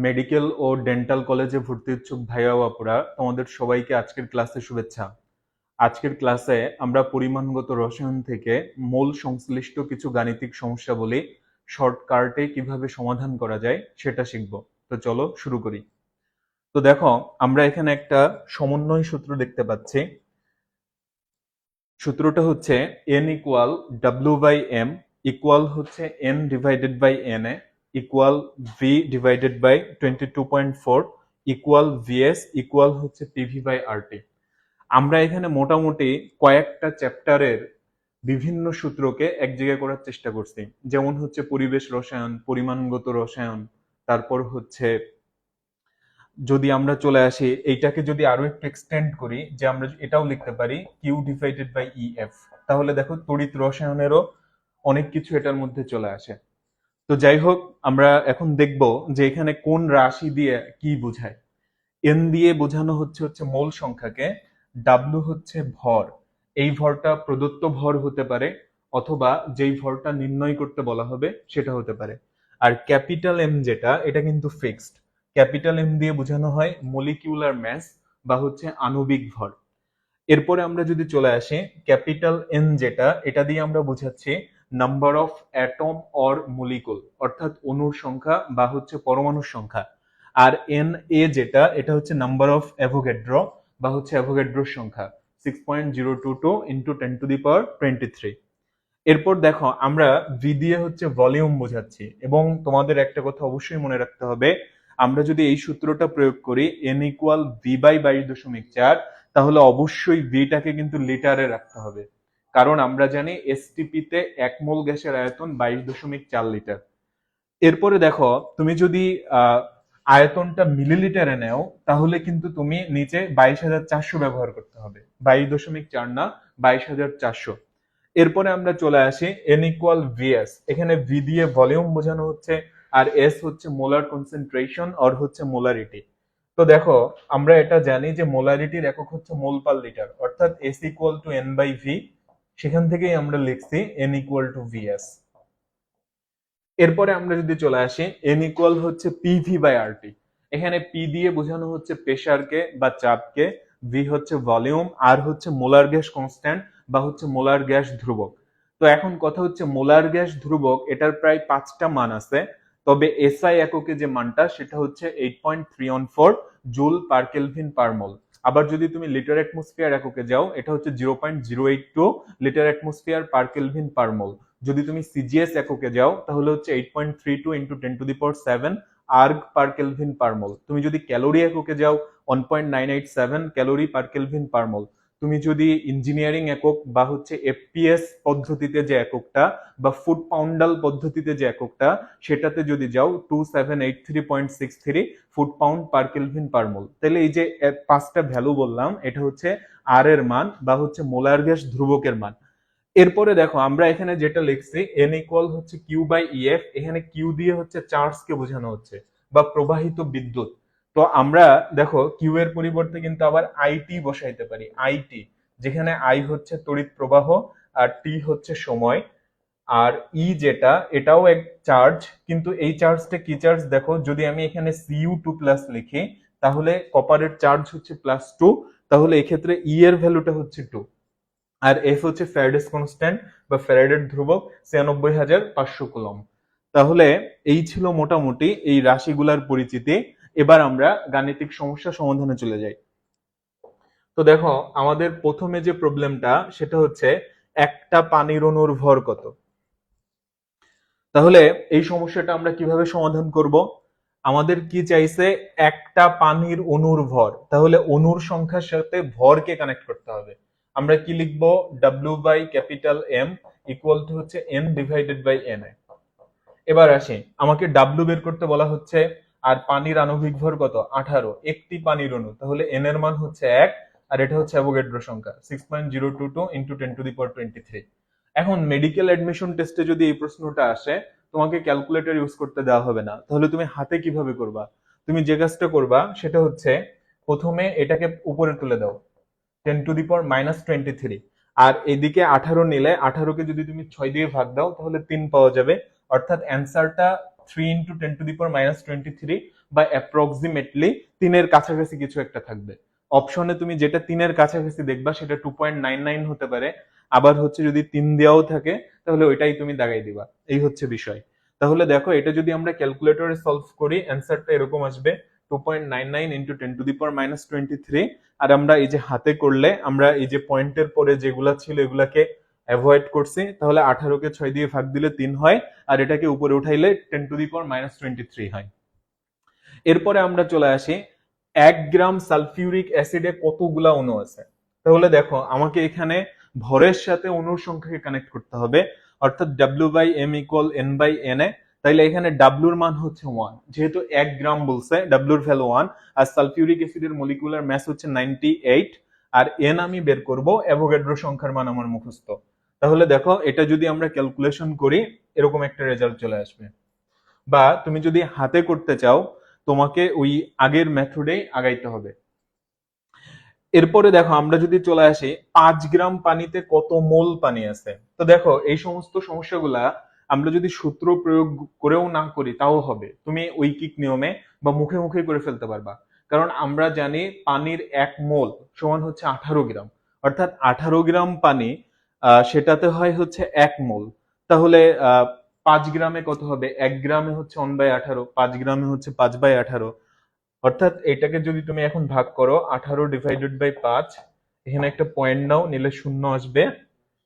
Medical ও dental কলেজে ভর্তি ইচ্ছুক ভাইয়া ও আপুরা, তোমাদের সবাইকে আজকের ক্লাসে শুভেচ্ছা। আজকের ক্লাসে আমরা পরিমাণগত রসায়ন থেকে মোল সংশ্লিষ্ট কিছু গাণিতিক সমস্যাবলী শর্টকাটে কিভাবে সমাধান করা যায় সেটা শিখব। তো চলো শুরু করি। তো দেখো, আমরা এখানে একটা সমন্বয় সূত্র দেখতে পাচ্ছি। সূত্রটা হচ্ছে n equal w by m equal হচ্ছে n divided by n A equal v divided by 22.4 equal vs equal হচ্ছে pv বাই rt। আমরা এখানে মোটামুটি কয়েকটা চ্যাপ্টারের বিভিন্ন সূত্রকে এক জায়গায় করার চেষ্টা করছি, যেমন হচ্ছে পরিবেশ রসায়ন, পরিমাণগত রসায়ন, তারপর হচ্ছে যদি আমরা চলে আসি এইটাকে যদি আরো একটু এক্সটেন্ড করি, যে আমরা এটাও লিখতে পারি কিউ ডিভাইডেড বাই ইএফ, তাহলে দেখো তড়িৎ রসায়নেরও অনেক কিছু এটার মধ্যে চলে আসে। তো যাই হোক, আমরা এখন দেখব যে এখানে কোন রাশি দিয়ে কি বোঝায়। এন দিয়ে বোঝানো হচ্ছে মোল সংখ্যাকে, ডাব্লু হচ্ছে ভর। এই ভরটা প্রদত্ত ভর হতে পারে অথবা যেই ভরটা নির্ণয় করতে বলা হবে সেটা হতে পারে। আর ক্যাপিটাল এম যেটা, এটা কিন্তু ফিক্সড। ক্যাপিটাল এম দিয়ে বোঝানো হয় মলিকিউলার ম্যাস বা হচ্ছে আণবিক ভর। এরপরে আমরা যদি চলে আসি ক্যাপিটাল এন যেটা, এটা দিয়ে আমরা বোঝাচ্ছি number of atom or molecule, অর্থাৎ অণুর সংখ্যা বা হচ্ছে পরমাণুর সংখ্যা। আর এন এ যেটা, এটা হচ্ছে নাম্বার অফ অ্যাভোগাড্রো বা হচ্ছে অ্যাভোগাড্রোর সংখ্যা 6.022 ইন্টু 10⁻23। এরপর দেখো, আমরা ভি দিয়ে হচ্ছে ভলিউম বোঝাচ্ছি, এবং তোমাদের একটা কথা অবশ্যই মনে রাখতে হবে, আমরা যদি এই সূত্রটা প্রয়োগ করি এন ইকুয়াল ভি বাই 22.4, তাহলে অবশ্যই ভিটাকে কিন্তু লিটারে রাখতে হবে, কারণ আমরা জানি এসটিপি তে 1 মোল গ্যাসের আয়তন 22.4 লিটার। এরপরে দেখো, তুমি যদি আয়তনটা মিলিলিটারে নেও, তাহলে কিন্তু তুমি নিচে 22,400 ব্যবহার করতে হবে, 22.4 না, 22,400। এরপরে আমরা চলে আসি এন ইকুয়াল ভিএস। এখানে ভি দিয়ে ভলিউম বোঝানো হচ্ছে, আর এস হচ্ছে মোলার কনসেন্ট্রেশন আর হচ্ছে মোলারিটি। তো দেখো, আমরা এটা জানি যে মোলারিটির একক হচ্ছে মোল পার লিটার, অর্থাৎ S equal to N by V. সেখান থেকেই আমরা লিখছি এন ইকুয়াল টু ভিএস। এরপরে আমরা যদি চলে আসি এন ইকুয়াল হচ্ছে পিভি বাই আরটি। এখানে পি দিয়ে বোঝানো হচ্ছে প্রেসারকে বা চাপকে, ভি হচ্ছে ভলিউম, আর হচ্ছে মোলার গ্যাস কনস্ট্যান্ট বা হচ্ছে মোলার গ্যাস ধ্রুবক। তো এখন কথা হচ্ছে মোলার গ্যাস ধ্রুবক, এটার প্রায় 5টা মান আছে, তবে এসআই এককে যে মানটা সেটা হচ্ছে 8.314 জুল পার কেলভিন পার মোল। আবার যদি তুমি লিটার অ্যাটমসফিয়ার এককে যাও, এটা হচ্ছে 0.082 litre atmosphere per kelvin per mole. যদি তুমি সিজিএস এককে যাও, তাহলে হচ্ছে 8.32 into 10⁻7 erg per kelvin per mole. তুমি যদি ক্যালোরি এককে যাও, 1.987 calorie per kelvin per mole. তুমি যদি ইঞ্জিনিয়ারিং একক বা হচ্ছে এফপিএস পদ্ধতিতে যে এককটা বা ফুট পাউন্ডাল পদ্ধতিতে যে এককটা, সেটাতে যদি যাও 2783.63 foot pound per kelvin per mole. তাহলে এই যে 5টা ভ্যালু বললাম, এটা হচ্ছে আর এর মান বা হচ্ছে মোলার গ্যাস ধ্রুবকের মান। এরপরে দেখো, আমরা এখানে যেটা লিখছি এন ইকুয়াল হচ্ছে কিউ বাই ইএফ। এখানে কিউ দিয়ে হচ্ছে চার্জ কে বোঝানো হচ্ছে বা প্রবাহিত বিদ্যুৎ। তো আমরা দেখো কিউ এর পরিবর্তে কিন্তু আবার আইটি বসাইতে পারি, আইটি, যেখানে আই হচ্ছে তড়িৎ প্রবাহ আর টি হচ্ছে সময়। আর ই যেটা, এটাও এক চার্জ, কিন্তু এই চার্জটা কি চার্জ দেখো, যদি আমি এখানে Cu2+ লিখি, তাহলে কপারের চার্জ হচ্ছে +2, তাহলে এক্ষেত্রে ই এর ভ্যালুটা হচ্ছে 2। আর এফ হচ্ছে ফ্যারাডেস কনস্ট্যান্ট বা ফ্যারাডের ধ্রুবক 96,500 কুলম্ব। তাহলে এই ছিল মোটামুটি এই রাশিগুলার পরিচিতি। এবার আমরা গাণিতিক সমস্যা সমাধানে চলে যাই। তো দেখো, আমাদের প্রথমে যে প্রবলেমটা সেটা হচ্ছে একটা পানির অণুর ভর কত। তাহলে এই সমস্যাটা আমরা কিভাবে সমাধান করব? আমাদের কি চাইছে? একটা পানির অণুর ভর, তাহলে অণুর সংখ্যার সাথে ভরকে কানেক্ট করতে হবে। আমরা কি লিখব? W by capital M equal to হচ্ছে n ডিভাইডেড বাই n। এবার আসি, আমাকে W বের করতে বলা হচ্ছে, আর পানির আণবিক ভর কত? 18। একটি পানির অণু, তাহলে n এর মান হচ্ছে 1, আর এটা হচ্ছে অ্যাভোগাড্রো সংখ্যা 6.022 ইন্টু 10⁻23। এখন মেডিকেল অ্যাডমিশন টেস্টে যদি এই প্রশ্নটা আসে, তোমাকে ক্যালকুলেটর ইউজ করতে দেওয়া হবে না, তাহলে তুমি হাতে কিভাবে করবা? তুমি যে কাজটা করবা সেটা হচ্ছে, প্রথমে এটাকে উপরে তুলে দাও 10⁻23, আর এদিকে 18 নিলে 18কে যদি তুমি 6 দিয়ে ভাগ দাও, তাহলে 3 পাওয়া যাবে। অর্থাৎ অ্যান্সারটা 3 ইন্টু 10⁻23 বা অ্যাপ্রক্সিমেটলি 3-এর কাছাকাছি কিছু একটা থাকবে। অপশনে তুমি যেটা 3-এর কাছাকাছি দেখবা সেটা 2.99 হতে পারে, আবার হচ্ছে যদি 3 দেওয়াও থাকে তাহলে ওইটাই তুমি দাগাই দিবা। এই হচ্ছে বিষয়। তাহলে দেখো এটা যদি আমরা ক্যালকুলেটরে সলভ করি অ্যান্সারটা এরকম আসবে 2.99 ইন্টু 10⁻23। আর আমরা এই যে হাতে করলে আমরা এই যে পয়েন্টের পরে যেগুলা ছিল এগুলাকে অ্যাভয়েড করছি, তাহলে 18কে 6 দিয়ে ভাগ দিলে 3 হয়, আর এটাকে উপরে উঠাইলে 10⁻23 হয়। এরপরে আমরা চলে আসি 1 গ্রাম সালফিউরিক অ্যাসিডে কতগুলা অণু আছে। তাহলে দেখো আমাকে এখানে ভরের সাথে অণুর সংখ্যাকে কানেক্ট করতে হবে, অর্থাৎ W/M = N/Na। তাইলে এখানে W এর মান হচ্ছে 1, যেহেতু 1 গ্রাম বলছে W এর ভ্যালু 1, আর সালফিউরিক অ্যাসিডের মলিকুলার মাস হচ্ছে 98, আর N আমি বের করব, অ্যাভোগাড্রো সংখ্যার মান আমার মুখস্থ। তাহলে দেখো এটা যদি আমরা ক্যালকুলেশন করি এরকম একটা রেজাল্ট চলে আসবে। বা তুমি যদি হাতে করতে চাও তোমাকে ওই আগের মেথডেই আগাইতে হবে। এরপরে দেখো আমরা যদি চলে আসি 5 গ্রাম পানিতে কত মোল পানি আছে। তো দেখো এই সমস্ত সমস্যাগুলা আমরা যদি সূত্র প্রয়োগ করেও না করি তাও হবে, তুমি ঐকিক নিয়মে বা মুখে মুখে করে ফেলতে পারবা। কারণ আমরা জানি পানির 1 মোল সমান হচ্ছে 18 গ্রাম, অর্থাৎ 18 গ্রাম পানি সেটাতে হয় হচ্ছে 1 মোল। তাহলে 5 গ্রামে কত হবে? 1 গ্রামে হচ্ছে 1/18, 5 গ্রামে হচ্ছে 5/18। অর্থাৎ এটাকে যদি তুমি এখন ভাগ করো 18/5, এখানে একটা পয়েন্ট নাও, নিলে 0 আসবে,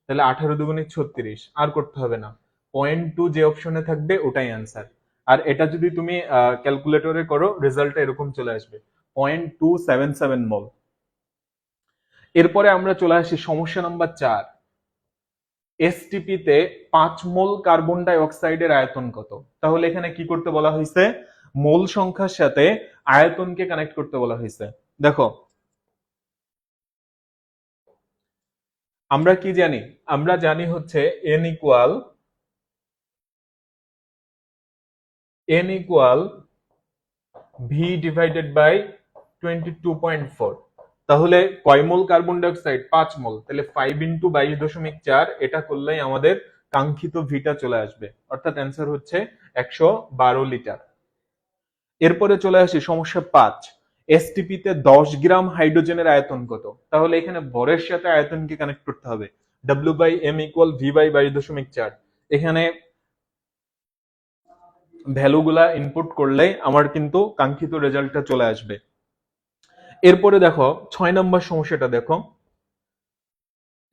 তাহলে 18 দুগুণে 36, আর করতে হবে না। 0.2 যে অপশনে থাকবে ওটাই অ্যান্সার। আর এটা যদি তুমি ক্যালকুলেটরে করো রেজাল্টটা এরকম চলে আসবে 0.277 মোল। এরপরে আমরা চলে আসি সমস্যা নাম্বার 4। এসটিপি তে 5 মোল কার্বন ডাই অক্সাইডের আয়তন কত? তাহলে এখানে কি করতে বলা হয়েছে? মোল সংখ্যার সাথে আয়তনকে কানেক্ট করতে বলা হয়েছে। দেখো আমরা কি জানি? আমরা জানি হচ্ছে n equal v divided by 22.4। তাহলে কয় mole carbon dioxide? 5 mole. তাহলে 5 ইন্টু 22.4 এটা করলেই আমাদের কাঙ্ক্ষিত ভিটা চলে আসবে, অর্থাৎ অ্যান্সার হচ্ছে 112 লিটার। এরপরে চলে আসি সমস্যা 5। এসটিপি তে 10 গ্রাম হাইড্রোজেনের আয়তন কত? তাহলে এখানে ভরের সাথে আয়তনকে কানেক্ট করতে হবে। W/M = V/22.4। এখানে ভ্যালুগুলা ইনপুট করলেই আমার কিন্তু কাঙ্ক্ষিত রেজাল্টটা চলে আসবে। এরপরে দেখো 6 নম্বর সমস্যাটা দেখো।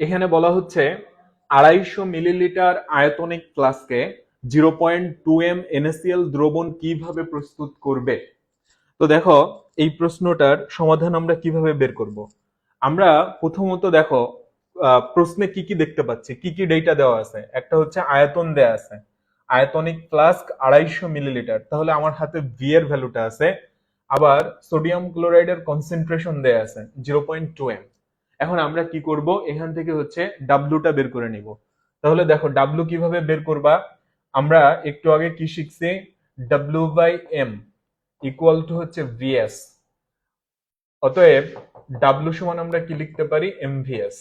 এখানে বলা হচ্ছে 250 মিলিলিটার আয়তনিক ফ্লাস্কে 0.2 m NaCl দ্রবণ কিভাবে প্রস্তুত করবে? তো দেখো এই প্রশ্নটার সমাধান আমরা কিভাবে বের করব? আমরা প্রথমত দেখো প্রশ্নে কি কি দেখতে পাচ্ছি, কি কি ডেটা দেওয়া আছে। একটা হচ্ছে আয়তন দেয়া আছে, আয়তনিক ফ্লাস্ক 250 মিলিলিটার, তাহলে আমার হাতে ভি এর ভ্যালুটা আছে। আবার সোডিয়াম ক্লোরাইডের কনসেন্ট্রেশন দেয়া আছে 0.2 m। এখন আমরা কি করব? এখান থেকে হচ্ছে ডাব্লুটা বের করে নিব। তাহলে দেখো ডাব্লু কিভাবে বের করবা? আমরা একটু আগে কি শিখছি? W/M ইকুয়াল টু হচ্ছে VS। অতএব W সমান আমরা কি লিখতে পারি? MVS।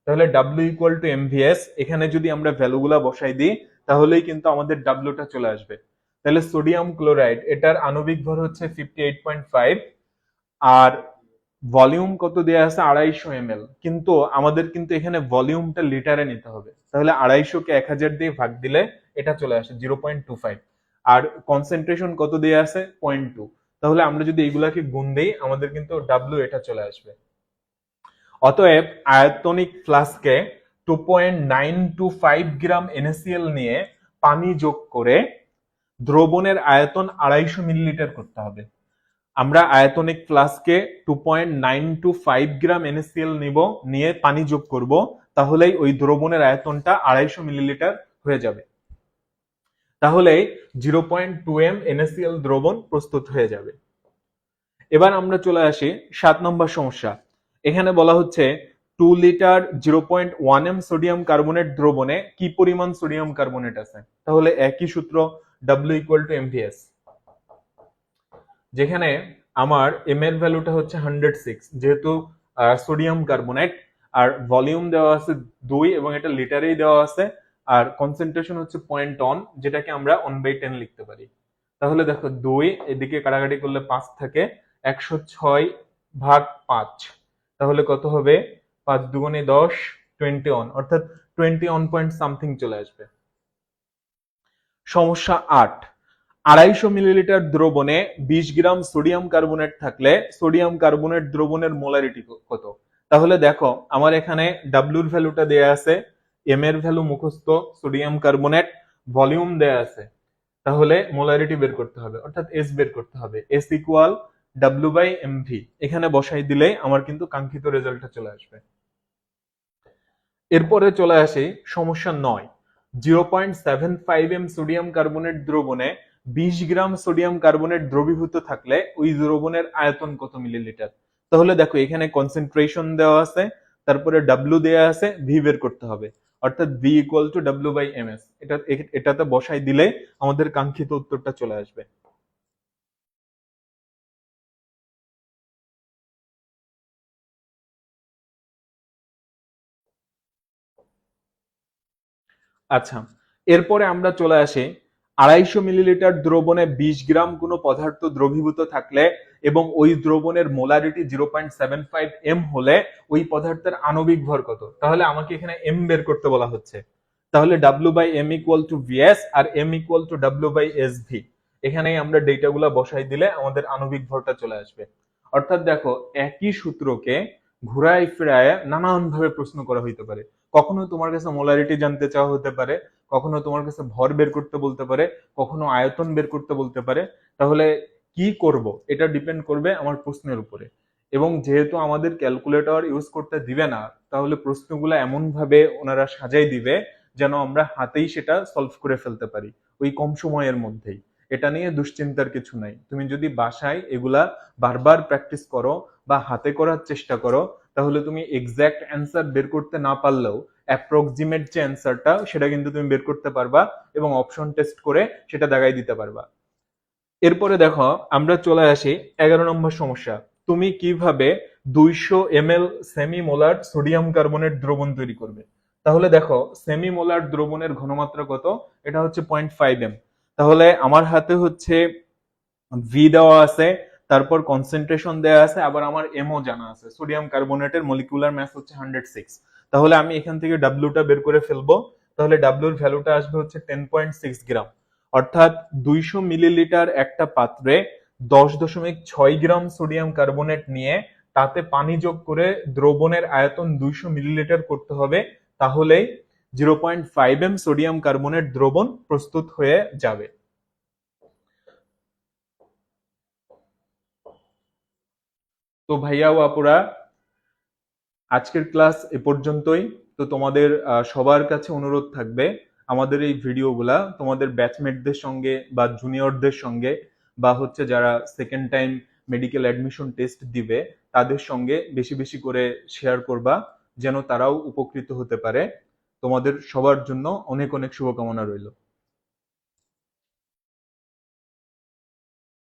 তাহলে W ইকুয়াল টু MVS, এখানে যদি আমরা ভ্যালুগুলা বসাই দিই তাহলেই কিন্তু আমাদের ডাব্লুটা চলে আসবে। তাহলে সোডিয়াম ক্লোরাইড এটার আণবিক ভর হচ্ছে 58.5, আর ভলিউম কত দেয়া আছে? 250 ml। কিন্তু আমাদের কিন্তু এখানে ভলিউমটা লিটারে নিতে হবে, তাহলে 250 কে 1000 দিয়ে ভাগ দিলে এটা চলে আসে 0.25। আর কনসেন্ট্রেশন কত দেয়া আছে? 0.2। তাহলে আমরা যদি এইগুলাকে গুণ দেই আমাদের কিন্তু ডাব্লু এটা চলে আসবে। অতএব আয়তনিক ফ্লাস্কে 2.925 গ্রাম NaCl নিয়ে পানি যোগ করে দ্রবণের আয়তন 250 মিলিলিটার করতে হবে। আমরা আয়তনিক ফ্লাস্কে 2.925 গ্রাম NaCl নিব, নিয়ে পানি যোগ করব, তাহলেই ওই দ্রবণের আয়তনটা 250 মিলিলিটার হয়ে যাবে। তাহলে 0.2 m NaCl দ্রবণ প্রস্তুত হয়ে যাবে। এবার আমরা চলে আসি 7 নম্বর সমস্যা। এখানে বলা হচ্ছে 2 লিটার 0.1 m সোডিয়াম কার্বনেট দ্রবণে কি পরিমাণ সোডিয়াম কার্বনেট আছে? তাহলে একই সূত্র, W = MVS। যেখানে আমার m এর ভ্যালুটা হচ্ছে 106, যেহেতু সোডিয়াম কার্বনেট, আর ভলিউম দেওয়া আছে 2 এবং এটা লিটারেই দেওয়া আছে, আর কনসেন্ট্রেশন হচ্ছে 0.1, যেটাকে আমরা 1/10 লিখতে পারি। তাহলে দেখো 2 এদিকে কাটাকাটি করলে 5 থাকে, 106/5, তাহলে কত হবে? 5 দুগুণে 10, 21, অর্থাৎ 21 পয়েন্ট সামথিং চলে আসবে। সমস্যা 8, 250 মিলিলিটার দ্রবণে 20 গ্রাম সোডিয়াম কার্বনেট থাকলে সোডিয়াম কার্বনেট দ্রবণের মোলারিটি কত? তাহলে দেখো আমার এখানে ডাব্লিউর ভ্যালুটা দেয়া আছে, এম এর ভ্যালু মুখস্থ, সোডিয়াম কার্বনেট ভলিউম দেয়া আছে, তাহলে মোলারিটি বের করতে হবে, অর্থাৎ এস বের করতে হবে। এস ইকুয়াল W/mv, এখানে বসাই দিলে আমার কিন্তু কাঙ্ক্ষিত রেজাল্টটা চলে আসবে। এরপরে চলে আসি সমস্যা 9, 0.75 সোডিয়াম কার্বনেট দ্রবণে 20 গ্রাম সোডিয়াম কার্বনেট দ্রবীভূত থাকলে ওই দ্রবণের আয়তন কত মিলিলিটার? তাহলে দেখো এখানে কনসেন্ট্রেশন দেওয়া আছে, তারপরে ডাব্লিউ দেওয়া আছে, ভি বের করতে হবে, অর্থাৎ ভি ইকুয়াল টু W/ms। এটাতে বসাই দিলে আমাদের কাঙ্ক্ষিত উত্তরটা চলে আসবে। আচ্ছা, এরপরে আমরা চলে আসি 250 মিলিলিটার দ্রবণে 20 গ্রাম কোনো পদার্থ দ্রবীভূত থাকলে এবং ওই দ্রবণের মোলারিটি 0.75 হলে ওই পদার্থের আণবিক ভর কত? তাহলে আমাকে এখানে এম বের করতে বলা হচ্ছে, তাহলে W/m ইকুয়াল টু VS আর m ইকুয়াল টু W/SV। এখানেই আমরা ডেটাগুলো বসাই দিলে আমাদের আণবিক ভরটা চলে আসবে। অর্থাৎ দেখো একই সূত্রকে ঘুরায় ফিরায় নানান ভাবে প্রশ্ন করা হইতে পারে। কখনো তোমার কাছে মোলারিটি জানতে চাওয়া হতে পারে, কখনো তোমার কাছে ভর বের করতে বলতে পারে, কখনো আয়তন বের করতে বলতে পারে। তাহলে কি করব এটা ডিপেন্ড করবে আমার প্রশ্নের উপরে। এবং যেহেতু আমাদের ক্যালকুলেটর ইউজ করতে দিবে না, তাহলে প্রশ্নগুলো এমন ভাবে ওনারা সাজাই দিবে যেন আমরা হাতেই সেটা সলভ করে ফেলতে পারি ওই কম সময়ের মধ্যেই। এটা নিয়ে দুশ্চিন্তার কিছু নাই। তুমি যদি বাসায় এগুলা বারবার প্র্যাকটিস করো বা হাতে করার চেষ্টা করো, তাহলে তুমি এক্সাক্ট অ্যান্সার বের করতে না পারলেও অ্যাপ্রক্সিমেট যে অ্যান্সারটা সেটা কিন্তু তুমি বের করতে পারবা এবং অপশন টেস্ট করে সেটা দাগাই দিতে পারবা। এরপরে দেখো আমরা চলে আসি 11 নম্বর সমস্যা। তুমি কিভাবে 200 ml semi molar sodium carbonate দ্রবণ তৈরি করবে? তাহলে দেখো সেমি মোলার দ্রবণের ঘনমাত্রা কত? এটা হচ্ছে 0.5 m। তাহলে আমার হাতে হচ্ছে ভি দেওয়া আছে, তারপর কনসেন্ট্রেশন দেওয়া আছে, আবার আমার এমও জানা আছে, সোডিয়াম কার্বনেটের মলিকুলার মাস হচ্ছে 106। তাহলে আমি এখান থেকে ডাব্লিউটা বের করে ফেলবো। তাহলে ডাব্লিউর ভ্যালুটা আসবে হচ্ছে 10.6 গ্রাম, অর্থাৎ 200 মিলিলিটার একটা পাত্রে 10.6 গ্রাম সোডিয়াম কার্বনেট নিয়ে তাতে পানি যোগ করে দ্রবণের আয়তন 200 মিলিলিটার করতে হবে, তাহলেই 0.5 m সোডিয়াম কার্বনেট দ্রবণ প্রস্তুত হয়ে যাবে। তো ভাইয়া ও আপুরা, আজকের ক্লাস এ পর্যন্তই। তো তোমাদের সবার কাছে অনুরোধ থাকবে আমাদের এই ভিডিওগুলা তোমাদের ব্যাচমেটদের সঙ্গে বা জুনিয়রদের সঙ্গে বা হচ্ছে যারা second time medical admission test দিবে তাদের সঙ্গে বেশি বেশি করে শেয়ার করবা, যেন তারাও উপকৃত হতে পারে। তোমাদের সবার জন্য অনেক অনেক শুভকামনা রইল।